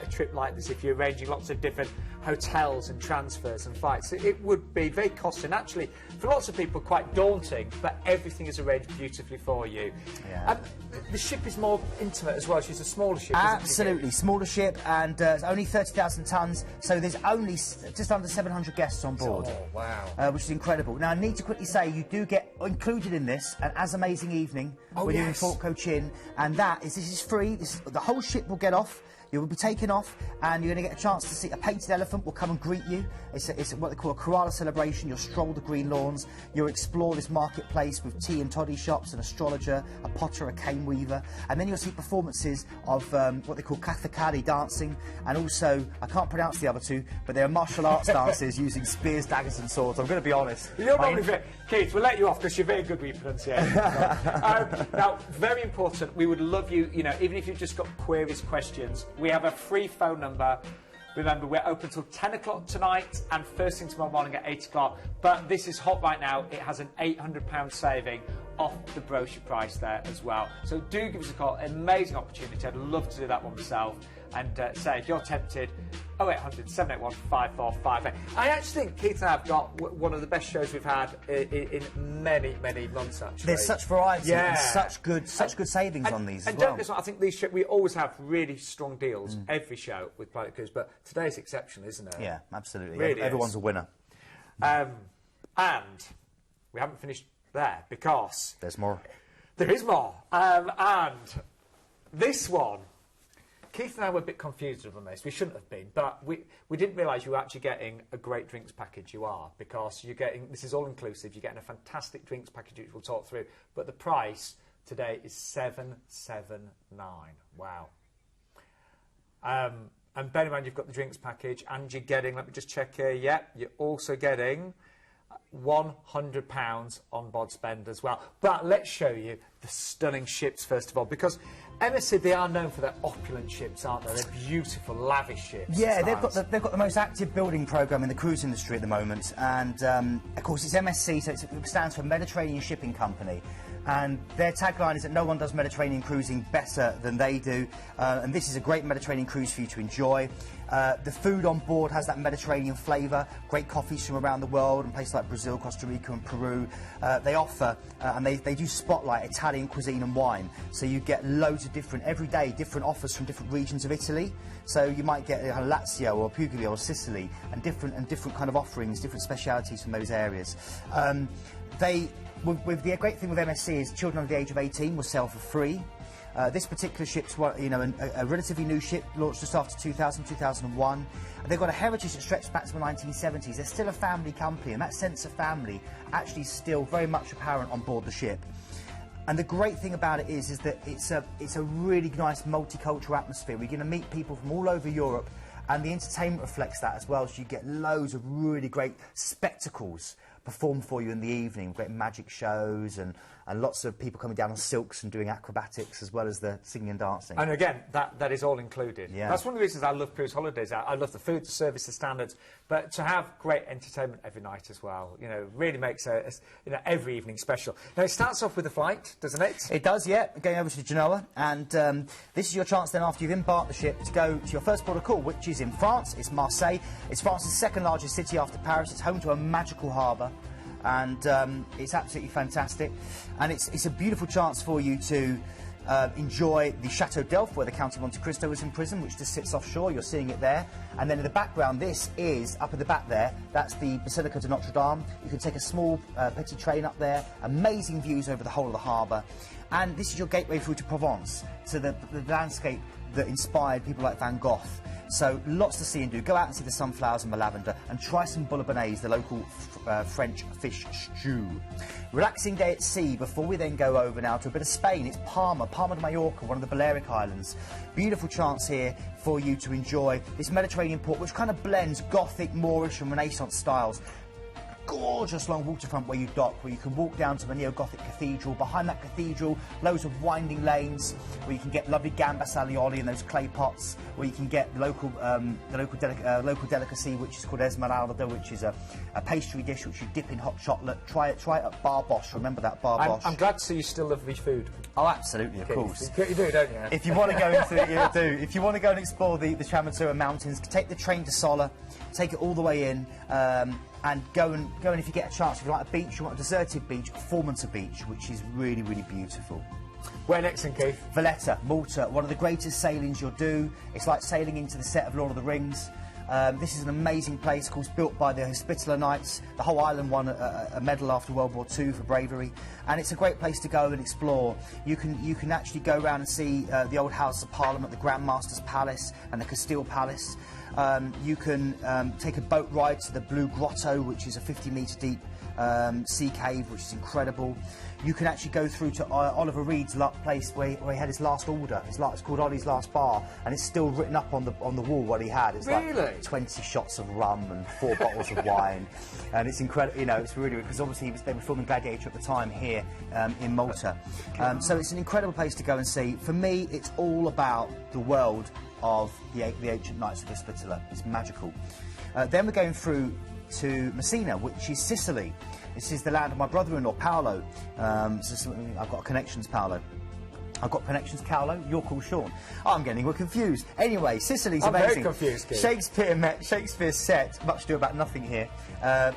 a trip like this if you're arranging lots of different hotels and transfers and flights. It would be very costly and actually, for lots of people, quite daunting, but everything is arranged beautifully for you. Yeah. The ship is more intimate as well. She's a smaller ship, Absolutely, smaller ship, and it's only 30,000 tonnes, so there's only just under 700 guests on board. Oh, wow. Which is incredible. Now, I need to quickly say, you do get included in this an As Amazing Evening when you're in Fort Cochin, and this is free. The whole ship will get off. You will be taken off, and you're going to get a chance to see a painted elephant will come and greet you. It's what they call a Kerala celebration. You'll stroll the green lawns. You'll explore this marketplace with tea and toddy shops, an astrologer, a potter, a cane weaver, and then you'll see performances of what they call Kathakali dancing, and also, I can't pronounce the other two, but they're martial arts dances using spears, daggers and swords. I'm going to be honest. You're probably Keith, we'll let you off because you're very good with your pronunciation. Now, very important, we would love you, even if you've just got queries, questions, we have a free phone number. Remember, we're open till 10 o'clock tonight and first thing tomorrow morning at 8 o'clock. But this is hot right now. It has an £800 saving off the brochure price there as well. So do give us a call. Amazing opportunity. I'd love to do that one myself. And say, if you're tempted, 0800 781 5458. I actually think Keith and I have got one of the best shows we've had in many, many months, actually. There's such variety and such good savings on these as well. And don't get us wrong, I think we always have really strong deals every show with Planet Cruise, but today's exceptional, isn't it? Yeah, absolutely. Really Everyone's a winner. And we haven't finished there because... There's more. There is more. And this one... Keith and I were a bit confused on this. We shouldn't have been, but we didn't realise you were actually getting a great drinks package. You are, because you're getting, this is all inclusive, you're getting a fantastic drinks package which we'll talk through, but the price today is $779. Wow. And bear in mind you've got the drinks package and you're getting, let me just check here, you're also getting £100 on board spend as well. But let's show you the stunning ships first of all, because MSC, they are known for their opulent ships, aren't they? They're beautiful, lavish ships. Yeah, they've got the most active building programme in the cruise industry at the moment, and of course it's MSC, so it stands for Mediterranean Shipping Company. And their tagline is that no one does Mediterranean cruising better than they do, and this is a great Mediterranean cruise for you to enjoy. The food on board has that Mediterranean flavour, great coffees from around the world, in places like Brazil, Costa Rica and Peru. They offer, and they do spotlight Italian cuisine and wine, so you get loads of every day, different offers from different regions of Italy. So you might get Lazio or Puglia or Sicily, and different kind of offerings, different specialities from those areas. With the great thing with MSC is children under the age of 18 will sail for free. This particular ship's a relatively new ship, launched just after 2001. They've got a heritage that stretches back to the 1970s. They're still a family company, and that sense of family actually is still very much apparent on board the ship. And the great thing about it is that it's a really nice multicultural atmosphere. We're going to meet people from all over Europe, and the entertainment reflects that as well. So you get loads of really great spectacles performed for you in the evening, great magic shows and lots of people coming down on silks and doing acrobatics as well as the singing and dancing. And again, that is all included. Yeah. That's one of the reasons I love cruise holidays. I love the food, the service, the standards, but to have great entertainment every night as well, really makes every evening special. Now, it starts off with a flight, doesn't it? It does, yeah. Going over to Genoa, and this is your chance then, after you've embarked the ship, to go to your first port of call, which is in France. It's Marseille. It's France's second largest city after Paris. It's home to a magical harbour, and it's absolutely fantastic. And it's a beautiful chance for you to enjoy the Chateau d'Elf, where the Count of Monte Cristo is in prison, which just sits offshore. You're seeing it there. And then in the background, this is, up at the back there, that's the Basilica de Notre Dame. You can take a small petit train up there. Amazing views over the whole of the harbour. And this is your gateway through to Provence, to the landscape that inspired people like Van Gogh. So lots to see and do. Go out and see the sunflowers and the lavender, and try some bouillabaisse, the local French fish stew. Relaxing day at sea before we then go over now to a bit of Spain. It's Palma de Mallorca, one of the Balearic Islands. Beautiful chance here for you to enjoy this Mediterranean port, which kind of blends Gothic, Moorish and Renaissance styles. gorgeous long waterfront where you dock, where you can walk down to the neo-Gothic cathedral. Behind that cathedral, loads of winding lanes where you can get lovely gambas alioli in those clay pots, where you can get the local delicacy, which is called esmeralda, which is a pastry dish which you dip in hot chocolate. Try it at Bar Bosch. Remember that Bar Bosch? I'm glad to see you still love your food. Oh, absolutely, of course. You do, don't you? If you want to go if you want to go and explore the Chamontura Mountains, take the train to Sola, take it all the way in, and go and if you get a chance, if you like a beach, you want a deserted beach, Formentor Beach, which is really, really beautiful. Where next, then, Keith? Valletta, Malta, one of the greatest sailings you'll do. It's like sailing into the set of Lord of the Rings. This is an amazing place, of course, built by the Hospitaller Knights. The whole island won a medal after World War II for bravery, and it's a great place to go and explore. You can actually go around and see the old Houses of Parliament, the Grand Master's Palace and the Castile Palace. You can take a boat ride to the Blue Grotto, which is a 50-metre deep sea cave, which is incredible. You can actually go through to Oliver Reed's place where he had his last order. It's called Ollie's Last Bar, and it's still written up on the wall what he had. It's really? Like 20 shots of rum and 4 bottles of wine, and it's incredible. You know, it's really, because obviously they were filming Gladiator at the time here in Malta. So it's an incredible place to go and see. For me, it's all about the world of the ancient Knights of the Hospitaller. It's magical. Then we're going through to Messina, which is Sicily. This is the land of my brother-in-law, Paolo. I've got connections, Paolo. I've got connections, Paolo. You're called Sean. Oh, I'm getting confused. Anyway, Sicily's amazing. I'm very confused, Keith. Shakespeare's set, much ado about nothing here,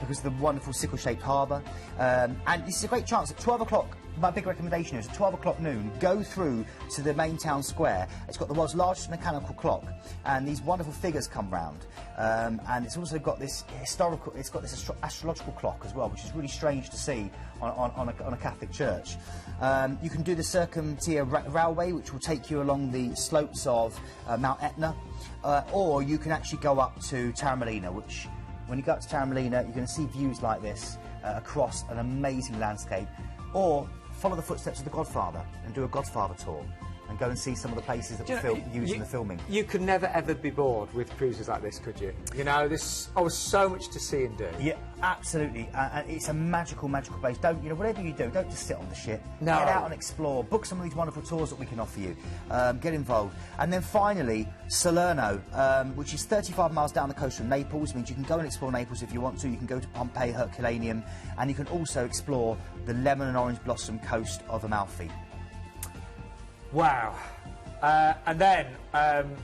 because of the wonderful sickle-shaped harbour. And this is a great chance at 12 o'clock. My big recommendation is at 12 o'clock noon, go through to the main town square. It's got the world's largest mechanical clock, and these wonderful figures come round. And it's also got this astrological clock as well, which is really strange to see on a Catholic church. You can do the Circumtia Railway, which will take you along the slopes of Mount Etna, or you can actually go up to Taormina, which, when you go up to Taormina, you're going to see views like this across an amazing landscape. Or follow the footsteps of The Godfather and do a Godfather tour and go and see some of the places that were used in the filming. You could never ever be bored with cruises like this, could you? You know, there's so much to see and do. Yeah, absolutely. And it's a magical, magical place. Whatever you do, don't just sit on the ship. No. Get out and explore. Book some of these wonderful tours that we can offer you. Get involved. And then finally, Salerno, which is 35 miles down the coast from Naples. Means you can go and explore Naples if you want to. You can go to Pompeii, Herculaneum, and you can also explore the lemon and orange blossom coast of Amalfi. Wow. And then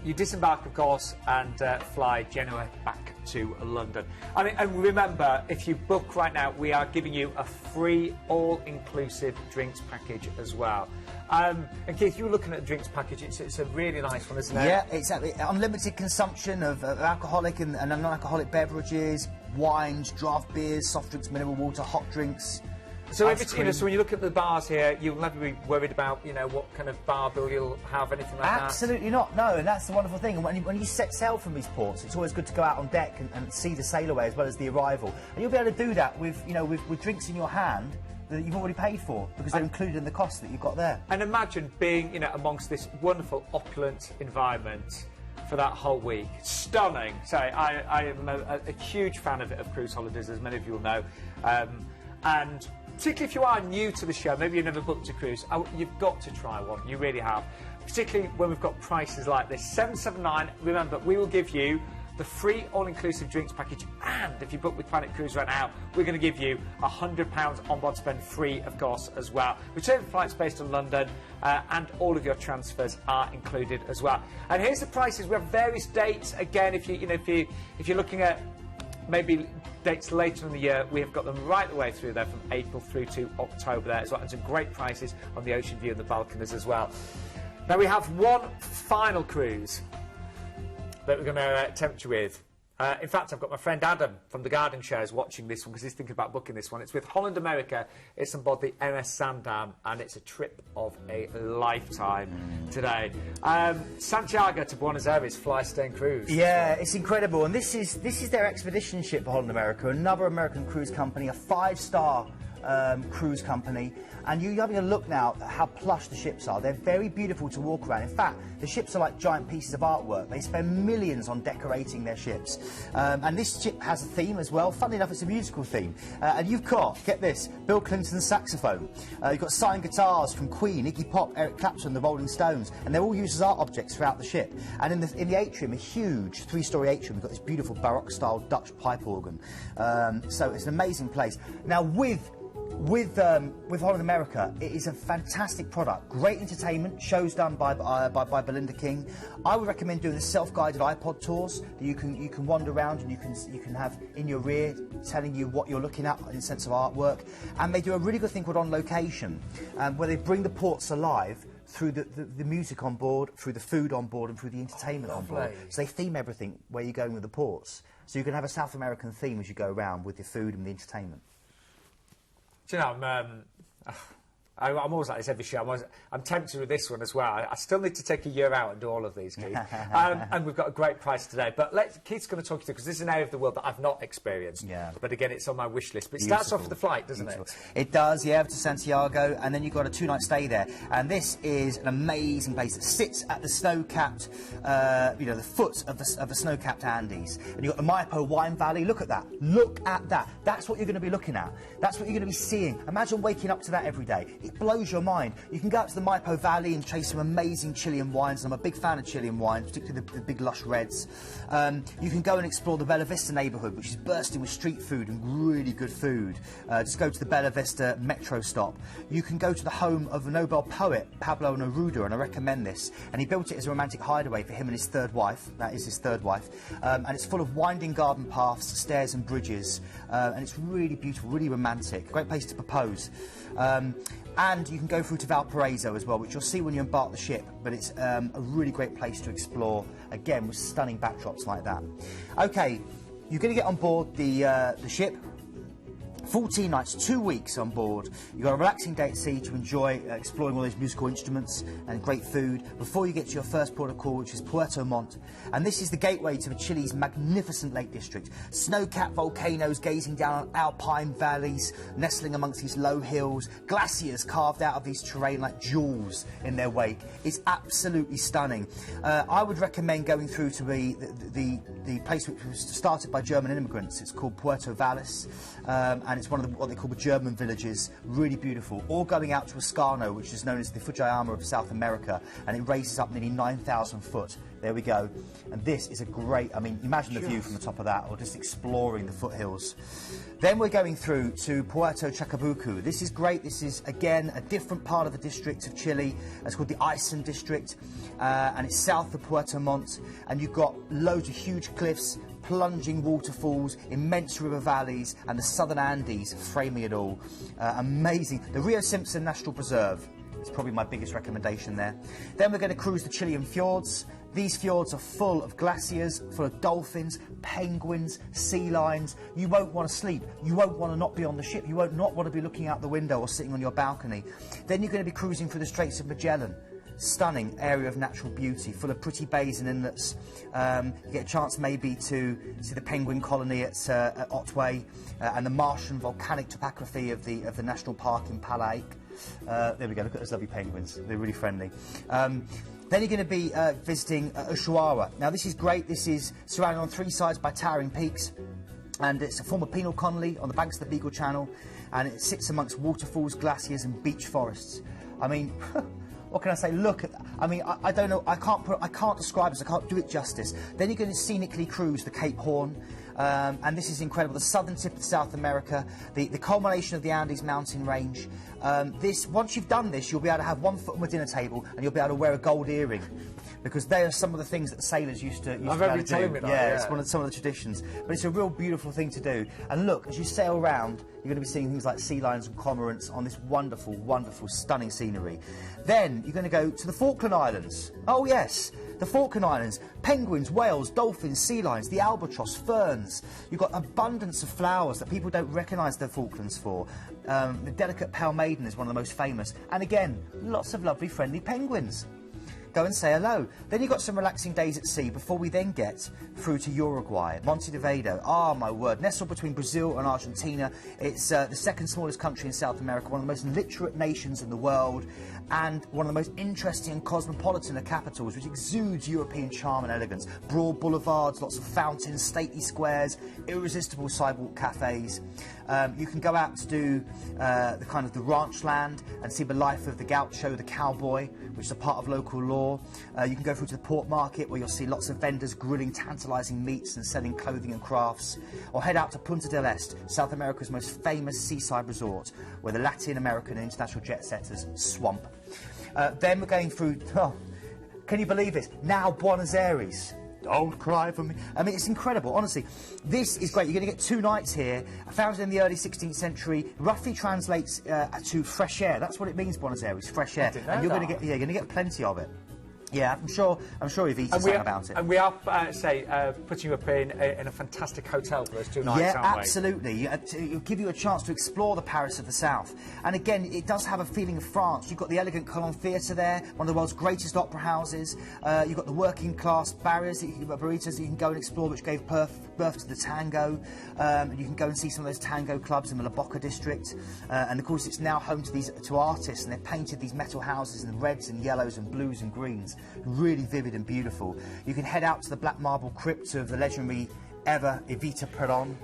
you disembark, of course, and fly Genoa back to London. I mean, and remember, if you book right now, we are giving you a free all-inclusive drinks package as well. And Keith, you were looking at the drinks package. It's a really nice one, isn't it? Yeah, exactly. Unlimited consumption of alcoholic and non-alcoholic beverages, wines, draft beers, soft drinks, mineral water, hot drinks. So, so when you look at the bars here, you'll never be worried about, what kind of bar bill you'll have, anything like that? Absolutely not, no, and that's the wonderful thing. And when you set sail from these ports, it's always good to go out on deck and see the sail away as well as the arrival. And you'll be able to do that with, with drinks in your hand that you've already paid for, because they're included in the cost that you've got there. And imagine being, amongst this wonderful, opulent environment for that whole week. Stunning. So I am a huge fan of cruise holidays, as many of you will know. And particularly if you are new to the show, maybe you've never booked a cruise, you've got to try one. You really have. Particularly when we've got prices like this. $779. Remember, we will give you the free all-inclusive drinks package, and if you book with Planet Cruise right now, we're going to give you £100 onboard spend free, of course, as well. Return flights based on London, and all of your transfers are included as well. And here's the prices. We have various dates. Again, if you're looking at maybe dates later in the year, we have got them right the way through there, from April through to October there as well, and some great prices on the Ocean View and the Balconies as well. Now we have one final cruise that we're going to tempt you with. In fact, I've got my friend Adam from the Garden Shows watching this one, because he's thinking about booking this one. It's with Holland America. It's on board the MS Sandam, and it's a trip of a lifetime today. Santiago to Buenos Aires fly-staying cruise. Yeah, it's incredible. And this is their expedition ship for Holland America, another American cruise company, a 5-star cruise company, and you're having a look now at how plush the ships are. They're very beautiful to walk around. In fact, the ships are like giant pieces of artwork. They spend millions on decorating their ships. And this ship has a theme as well. Funnily enough, it's a musical theme. And you've got, get this, Bill Clinton's saxophone. You've got signed guitars from Queen, Iggy Pop, Eric Clapton, the Rolling Stones, and they're all used as art objects throughout the ship. And in the atrium, a huge 3-story atrium, we've got this beautiful Baroque-style Dutch pipe organ. So it's an amazing place. Now, with Holland America, it is a fantastic product. Great entertainment, shows done by Belinda King. I would recommend doing the self-guided iPod tours that you can wander around and you can have in your ear telling you what you're looking at in the sense of artwork. And they do a really good thing called On Location, where they bring the ports alive through the music on board, through the food on board, and through the entertainment on board. So they theme everything where you're going with the ports. So you can have a South American theme as you go around with the food and the entertainment. Do you know, I'm always like this every show. I'm tempted with this one as well. I still need to take a year out and do all of these, Keith. And we've got a great price today. But Keith's going to talk you through, because this is an area of the world that I've not experienced. Yeah. But again, it's on my wish list. But it starts off with the flight, doesn't it? It does, yeah, to Santiago, and then you've got a 2-night stay there. And this is an amazing place that sits at the snow-capped, the foot of the snow-capped Andes. And you've got the Maipo Wine Valley. Look at that. Look at that. That's what you're going to be looking at. That's what you're going to be seeing. Imagine waking up to that every day. It blows your mind. You can go up to the Maipo Valley and taste some amazing Chilean wines, and I'm a big fan of Chilean wines, particularly the big lush reds. You can go and explore the Bella Vista neighbourhood, which is bursting with street food and really good food. Just go to the Bella Vista metro stop. You can go to the home of a Nobel poet, Pablo Neruda, and I recommend this. And he built it as a romantic hideaway for him and his third wife. That is his third wife. And it's full of winding garden paths, stairs and bridges. And it's really beautiful, really romantic. Great place to propose. And you can go through to Valparaiso as well, which you'll see when you embark the ship, but it's a really great place to explore, again, with stunning backdrops like that. OK, you're going to get on board the ship. 14 nights, 2 weeks on board. You've got a relaxing day at sea to enjoy exploring all those musical instruments and great food before you get to your first port of call, which is Puerto Montt. And this is the gateway to Chile's magnificent Lake District. Snow-capped volcanoes gazing down on alpine valleys, nestling amongst these low hills, glaciers carved out of these terrain like jewels in their wake. It's absolutely stunning. I would recommend going through to the place which was started by German immigrants. It's called Puerto Valles, and it's one of what they call the German villages, really beautiful. Or going out to Escano, which is known as the Fujiyama of South America, and it raises up nearly 9,000 foot. There we go. And this is a great, I mean, imagine the view from the top of that, or just exploring the foothills. Then we're going through to Puerto Chacabuco. This is great. This is, again, a different part of the district of Chile. It's called the Aysén district, and it's south of Puerto Montt. And you've got loads of huge cliffs, plunging waterfalls, immense river valleys, and the southern Andes framing it all. Amazing. The Rio Simpson National Preserve is probably my biggest recommendation there. Then we're going to cruise the Chilean fjords. These fjords are full of glaciers, full of dolphins, penguins, sea lions. You won't want to sleep. You won't want to not be on the ship. You won't not want to be looking out the window or sitting on your balcony. Then you're going to be cruising through the Straits of Magellan. Stunning area of natural beauty, full of pretty bays and inlets. You get a chance maybe to see the penguin colony at Otway, and the Martian volcanic topography of the national park in Palaik. There we go, look at those lovely penguins, they're really friendly. Then you're going to be visiting Ushuaia. Now this is great, this is surrounded on 3 sides by towering peaks, and it's a former penal colony on the banks of the Beagle Channel, and it sits amongst waterfalls, glaciers and beech forests. I mean, what can I say? Look at that. I mean, I don't know. I can't describe this. I can't do it justice. Then you're going to scenically cruise the Cape Horn, and this is incredible. The southern tip of South America, the culmination of the Andes mountain range. Once you've done this, you'll be able to have 1 foot on the dinner table, and you'll be able to wear a gold earring, because they are some of the things that the sailors used to be able to do. Yeah, it's some of the traditions. But it's a real beautiful thing to do. And look, as you sail around, you're going to be seeing things like sea lions and cormorants on this wonderful, wonderful, stunning scenery. Then you're going to go to the Falkland Islands. Oh yes, the Falkland Islands. Penguins, whales, dolphins, sea lions, the albatross, ferns. You've got abundance of flowers that people don't recognise the Falklands for. The delicate pale maiden is one of the most famous. And again, lots of lovely, friendly penguins. go and say hello. Then you've got some relaxing days at sea before we then get through to Uruguay, Monte de Vado. Ah, my word. Nestled between Brazil and Argentina. It's the second smallest country in South America, one of the most literate nations in the world, and one of the most interesting and cosmopolitan of capitals, which exudes European charm and elegance. Broad boulevards, lots of fountains, stately squares, irresistible sidewalk cafes. You can go out to do the kind of the ranch land and see the life of the gaucho, the cowboy, which is a part of local law. You can go through to the pork market, where you'll see lots of vendors grilling tantalising meats and selling clothing and crafts. Or head out to Punta del Este, South America's most famous seaside resort, where the Latin American and international jet setters swamp. Then we're going through, oh, can you believe this? Now Buenos Aires. Don't cry for me. I mean, it's incredible, honestly. This is great. You're going to get 2 nights here. Founded in the early 16th century, roughly translates to fresh air. That's what it means, Buenos Aires, fresh air. And you're going to get, yeah, you're going to get plenty of it. Yeah, I'm sure you've eaten something about it. And we are, putting you up in a fantastic hotel for those 2 nights, yeah, aren't we? Absolutely. It'll give you a chance to explore the Paris of the South. And again, it does have a feeling of France. You've got the elegant Colon Theatre there, one of the world's greatest opera houses. You've got the working class barriers, burritos that you can go and explore, which gave birth to the tango. You can go and see some of those tango clubs in the La Boca district. And of course, it's now home to artists, and they've painted these metal houses in reds and yellows and blues and greens. Really vivid and beautiful. You can head out to the black marble crypt of the legendary Evita Peron.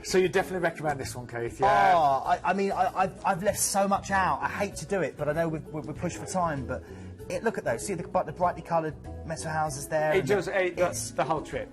So you definitely recommend this one, Keith? Yeah. Oh, I mean, I've left so much out. I hate to do it, but I know we're pushed for time. But look at those. See the brightly coloured metal houses there. It does. That's the whole trip.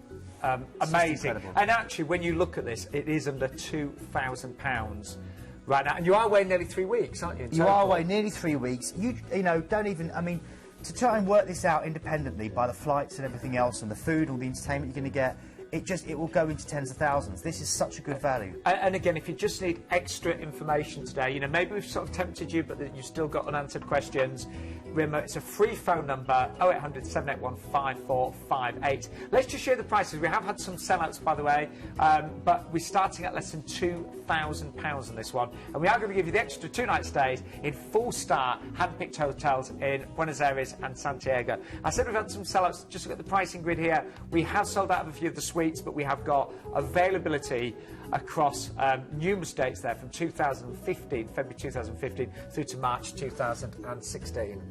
Amazing. And actually, when you look at this, it is under £2,000 right now. And you are away nearly 3 weeks, aren't you? You are away nearly 3 weeks. You know, don't even. I mean, to try and work this out independently by the flights and everything else and the food, all the entertainment you're going to get, it will go into tens of thousands. This is such a good value. And again, if you just need extra information today, you know, maybe we've sort of tempted you, but you've still got unanswered questions. Remember, it's a free phone number, 0800 781 5458. Let's just share the prices. We have had some sellouts, by the way, but we're starting at less than £2,000 on this one. And we are going to give you the extra 2-night stays in 4-star hand-picked hotels in Buenos Aires and Santiago. I said we've had some sellouts. Just look at the pricing grid here. We have sold out of a few of the suites, but we have got availability across numerous dates there from 2015, February 2015, through to March 2016.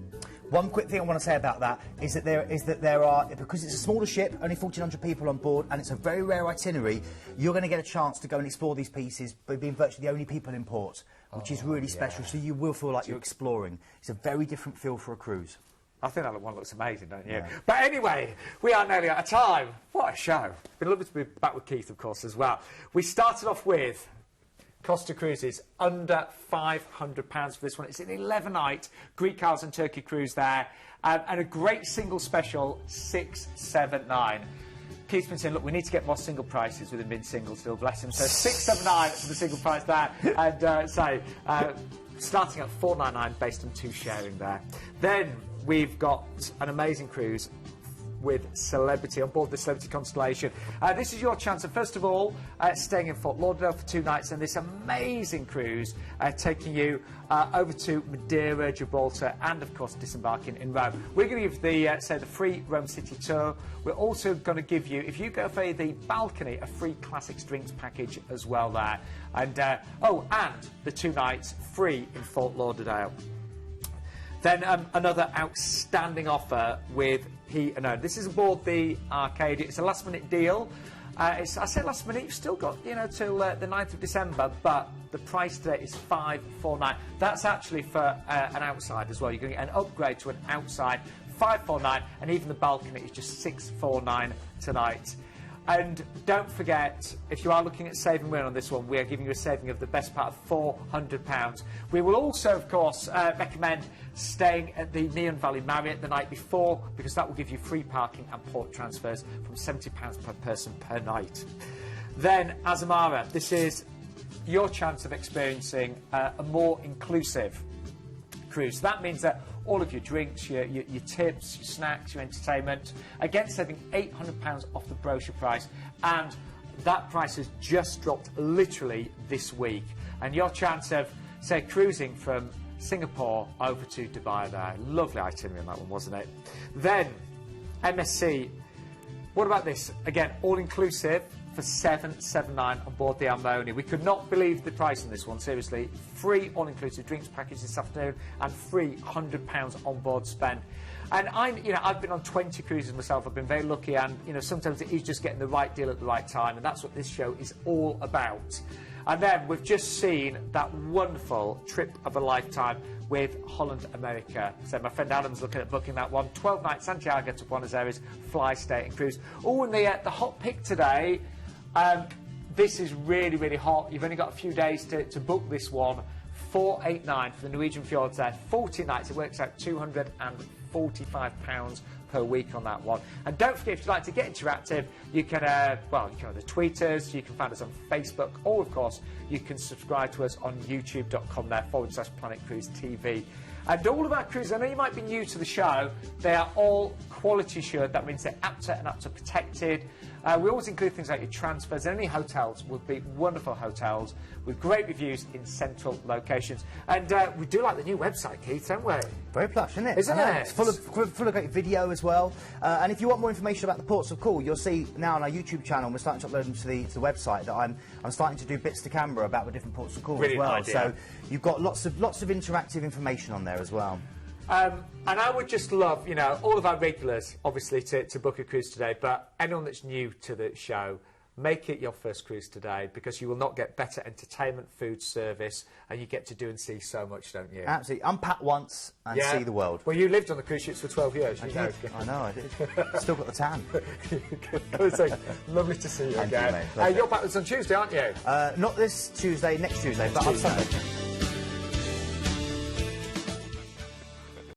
One quick thing I want to say about that is that there are, because it's a smaller ship, only 1,400 people on board, and it's a very rare itinerary, you're going to get a chance to go and explore these pieces by being virtually the only people in port, which is really special, so you will feel like you're exploring. It's a very different feel for a cruise. I think that one looks amazing, don't you? Yeah. But anyway, we are nearly out of time. What a show. It's been lovely to be back with Keith, of course, as well. We started off with Costa Cruises, under £500 for this one. It's an 11-night Greek Isles and Turkey cruise there, and a great single special, 679. Keith's been saying, look, we need to get more single prices with him being single still, bless him. So 679 for the single price there, and starting at 499 based on 2 sharing there. Then we've got an amazing cruise with Celebrity on board the Celebrity Constellation. This is your chance of, first of all, staying in Fort Lauderdale for 2 nights, and this amazing cruise taking you over to Madeira, Gibraltar, and of course disembarking in Rome. We're going to give the free Rome City tour. We're also going to give you, if you go for the balcony, a free classics drinks package as well there, and and the 2 nights free in Fort Lauderdale. Then another outstanding offer with P&O. This is aboard the Arcadia. It's a last-minute deal. I say last minute, you've still got, you know, till the 9th of December, but the price today is $549. That's actually for an outside as well. You're going to get an upgrade to an outside, $549, and even the balcony is just $649 tonight. And don't forget, if you are looking at saving win on this one, we are giving you a saving of the best part of £400. We will also, of course, recommend staying at the Neon Valley Marriott the night before, because that will give you free parking and port transfers from £70 per person per night. Then Azamara, this is your chance of experiencing a more inclusive cruise. That means that all of your drinks, your tips, your snacks, your entertainment, again saving £800 off the brochure price, and that price has just dropped literally this week. And your chance of, say, cruising from Singapore over to Dubai there. Lovely itinerary on that one, wasn't it? Then, MSC. What about this? Again, all-inclusive for $779 on board the Harmonia. We could not believe the price on this one, seriously. Free all-inclusive drinks package this afternoon and free £100 on board spend. And I've been on 20 cruises myself. I've been very lucky, and sometimes it is just getting the right deal at the right time, and that's what this show is all about. And then we've just seen that wonderful trip of a lifetime with Holland America. So my friend Adam's looking at booking that one. 12 nights Santiago to Buenos Aires, fly, stay and cruise. Oh, and the hot pick today. This is really, really hot. You've only got a few days to book this one. 489 for the Norwegian Fjords there. 40 nights. It works out £245 per week on that one. And don't forget, if you'd like to get interactive, you can, you can either tweet us, you can find us on Facebook, or of course, you can subscribe to us on youtube.com there, /Planet Cruise TV. And all of our cruises, I know you might be new to the show, they are all quality assured. That means they're APTA and APTA protected. We always include things like your transfers, and any hotels would be wonderful hotels with great reviews in central locations. And we do like the new website, Keith, don't we? Very plush, isn't it? Isn't it? It's full of great video as well. And if you want more information about the ports of call, you'll see now on our YouTube channel, we're starting to upload them to the website, that I'm starting to do bits to camera about the different ports of call as well. Idea. So you've got lots of interactive information on there as well. And I would just love, all of our regulars, obviously, to book a cruise today, but anyone that's new to the show, make it your first cruise today, because you will not get better entertainment, food, service, and you get to do and see so much, don't you? Absolutely. Unpack once and see the world. Well, you lived on the cruise ships for 12 years. I know, I did. Still got the tan. Lovely to see you Thank again. you, mate. You're back on Tuesday, aren't you? Not this Tuesday, next Tuesday, but on Sunday.